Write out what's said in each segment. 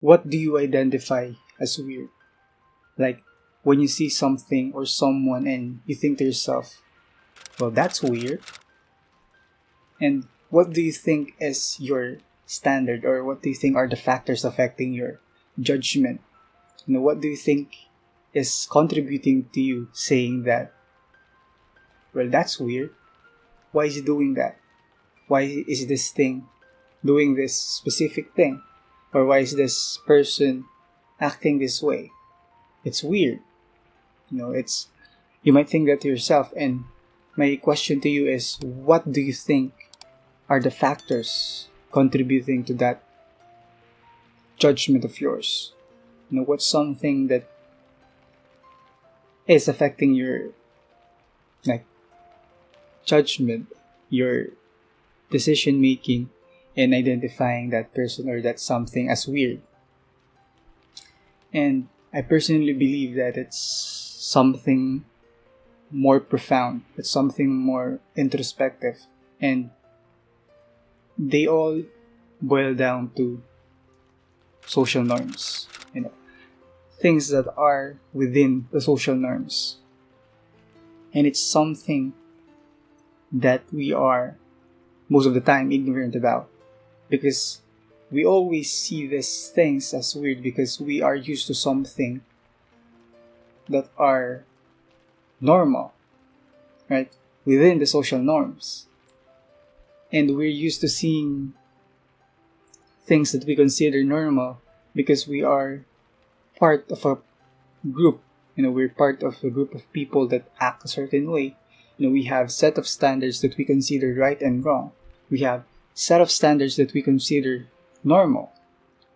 What do you identify as weird? Like when you see something or someone and you think to yourself, well, that's weird. And what do you think is your standard, or what do you think are the factors affecting your judgment? What do you think is contributing to you saying that, well, that's weird? Why is he doing that? Why is this thing doing this specific thing? Or why is this person acting this way? It's weird. It's you might think that to yourself, and my question to you is, what do you think are the factors contributing to that judgment of yours? What's something that is affecting your like judgment, your decision making, and identifying that person or that something as weird? And I personally believe that it's something more profound, it's something more introspective, and they all boil down to social norms, things that are within the social norms. And it's something that we are most of the time ignorant about, because we always see these things as weird because we are used to something that are normal, right? Within the social norms. And we're used to seeing things that we consider normal because we are part of a group. We're part of a group of people that act a certain way. We have set of standards that we consider right and wrong. We have set of standards that we consider normal,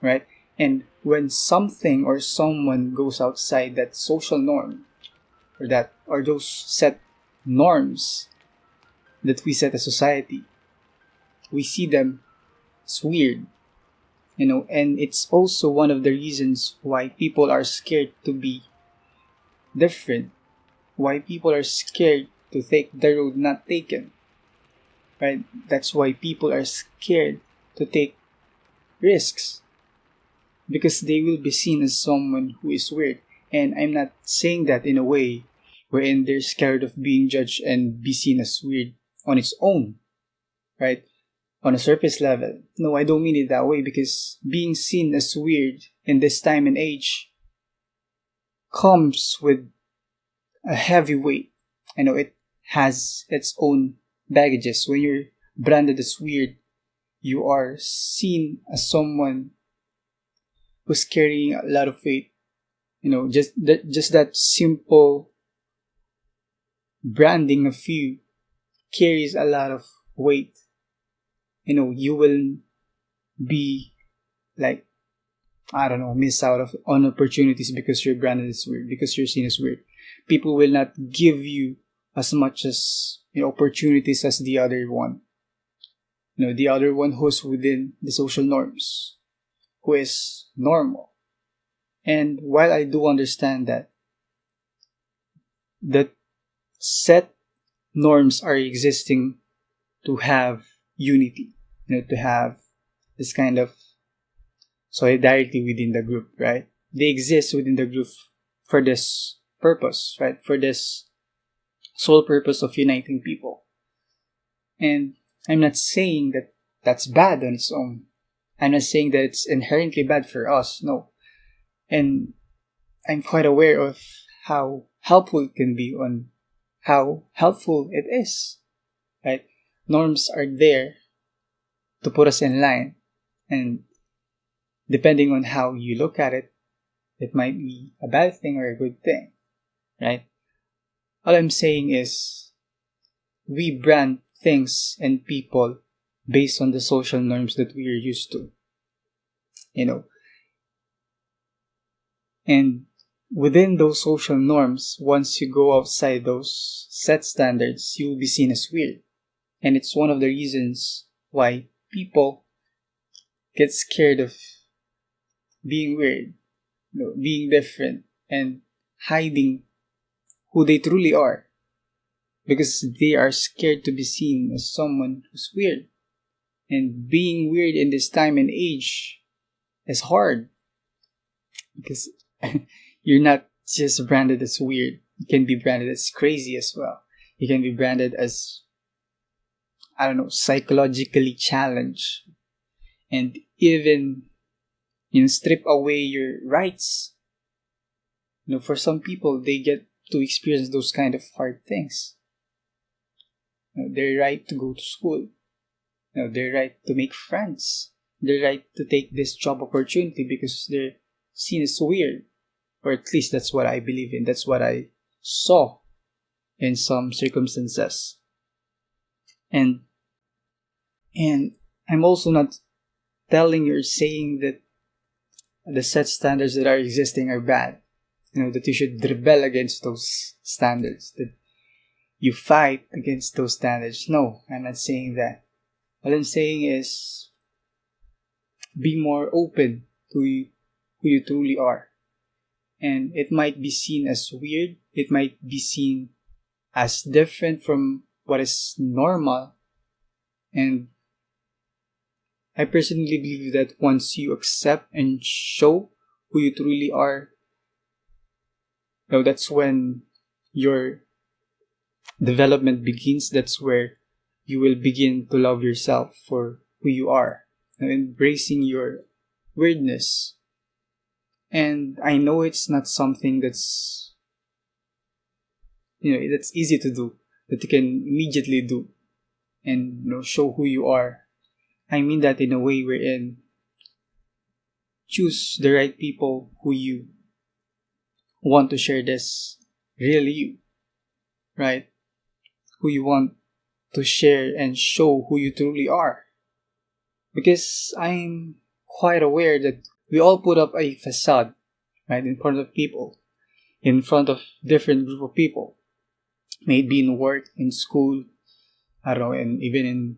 right? And when something or someone goes outside that social norm, or those set norms that we set as society, we see them as weird. And it's also one of the reasons why people are scared to be different, why people are scared to take the road not taken, right? That's why people are scared to take risks, because they will be seen as someone who is weird. And I'm not saying that in a way wherein they're scared of being judged and be seen as weird on its own, right? On a surface level. No, I don't mean it that way, because being seen as weird in this time and age comes with a heavy weight. It has its own baggages. When you're branded as weird, you are seen as someone who's carrying a lot of weight. Just that simple branding of you carries a lot of weight. You will be like, I don't know, miss out on opportunities because you're branded as weird, because you're seen as weird. People will not give you as much as opportunities as the other one. The other one who's within the social norms, who is normal. And while I do understand that set norms are existing to have unity, to have this kind of solidarity within the group, right? They exist within the group for this purpose, right? For this sole purpose of uniting people. And I'm not saying that that's bad on its own. I'm not saying that it's inherently bad for us, no. And I'm quite aware of how helpful it can be, on how helpful it is, right? Norms are there to put us in line, and depending on how you look at it, it might be a bad thing or a good thing, right? All I'm saying is we brand things and people based on the social norms that we are used to, And within those social norms, once you go outside those set standards, you will be seen as weird. And it's one of the reasons why people get scared of being weird, being different, and hiding who they truly are, because they are scared to be seen as someone who's weird. And being weird in this time and age is hard. because you're not just branded as weird. You can be branded as crazy as well. You can be branded as, I don't know, psychologically challenged, and even, strip away your rights. For some people, they get to experience those kind of hard things. Their right to go to school, their right to make friends, their right to take this job opportunity because they're seen as weird, or at least that's what I believe in. That's what I saw in some circumstances. And I'm also not telling you or saying that the set standards that are existing are bad. That you should rebel against those standards, that you fight against those standards. No, I'm not saying that. What I'm saying is be more open to who you truly are. And it might be seen as weird. It might be seen as different from what is normal. And I personally believe that once you accept and show who you truly are, that's when your development begins. That's where you will begin to love yourself for who you are, embracing your weirdness. And I know it's not something that's that's easy to do, that you can immediately do and show who you are. I mean that in a way wherein choose the right people who you want to share this real you, right? Who you want to share and show who you truly are. Because I'm quite aware that we all put up a facade, right, in front of people, in front of different group of people, maybe in work, in school, I don't know, and even in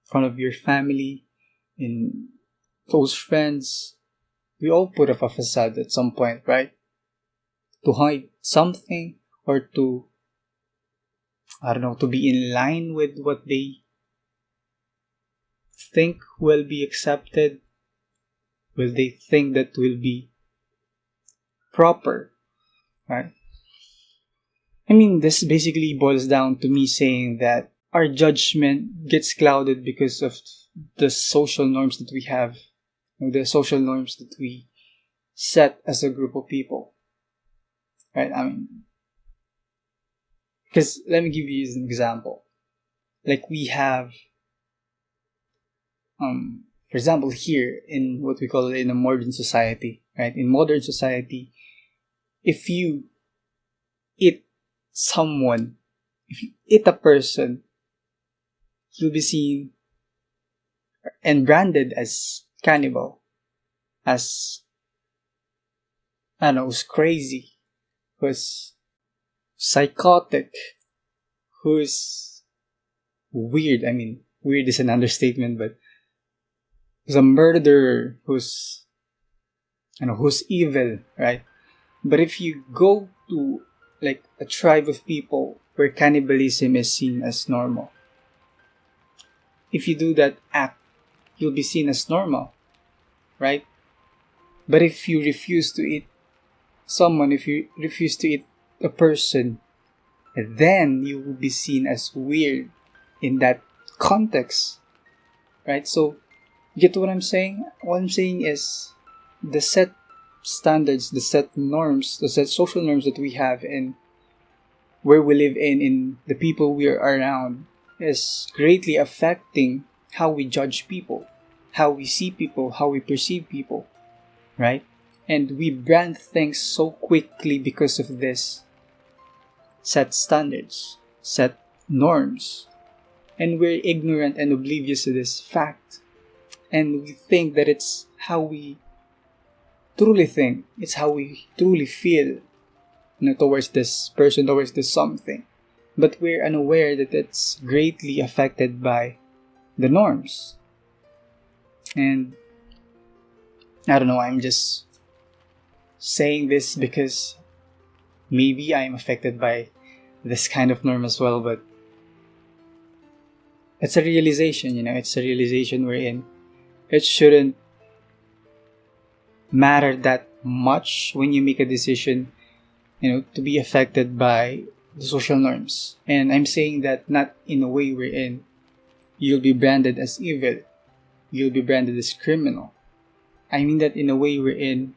front of your family, in close friends. We all put up a facade at some point, right? To hide something, or to, I don't know, to be in line with what they think will be accepted, will they think that will be proper, right? I mean, this basically boils down to me saying that our judgment gets clouded because of the social norms that we have, the social norms that we set as a group of people, right? I mean, because let me give you an example. Like we have, for example, here in what we call in a modern society, right? In modern society, if you eat someone, if you eat a person, you'll be seen and branded as cannibal, as, I don't know, who's crazy, who's psychotic, who's weird. I mean, weird is an understatement, but who's a murderer, who's evil, right? But if you go to like a tribe of people where cannibalism is seen as normal, if you do that act, you'll be seen as normal, right? But if you refuse to eat someone, if you refuse to eat a person, then you will be seen as weird in that context, right? So, get what I'm saying? What I'm saying is the set standards, the set norms, the set social norms that we have in where we live in the people we are around is greatly affecting how we judge people, how we see people, how we perceive people, right? And we brand things so quickly because of this set standards, set norms. And we're ignorant and oblivious to this fact. And we think that it's how we truly think, it's how we truly feel, towards this person, towards this something. But we're unaware that it's greatly affected by the norms. And I don't know, I'm just saying this because maybe I'm affected by this kind of norm as well, but it's a realization, it's a realization wherein it shouldn't matter that much when you make a decision, to be affected by the social norms. And I'm saying that not in a way wherein you'll be branded as evil, you'll be branded as criminal. I mean that in a way wherein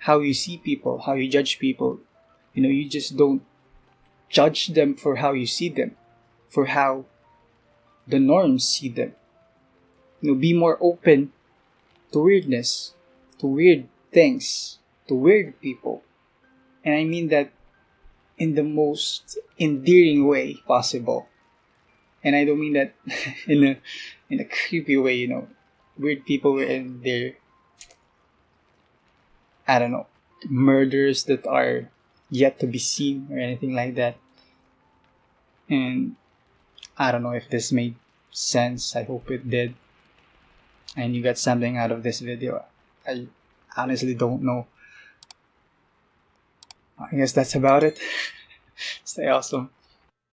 how you see people, how you judge people, you just don't judge them for how you see them, for how the norms see them. Be more open to weirdness, to weird things, to weird people. And I mean that in the most endearing way possible. And I don't mean that in a creepy way, weird people and they're, I don't know, murders that are yet to be seen or anything like that. And I don't know if this made sense. I hope it did. And you got something out of this video. I honestly don't know. I guess that's about it. Stay awesome.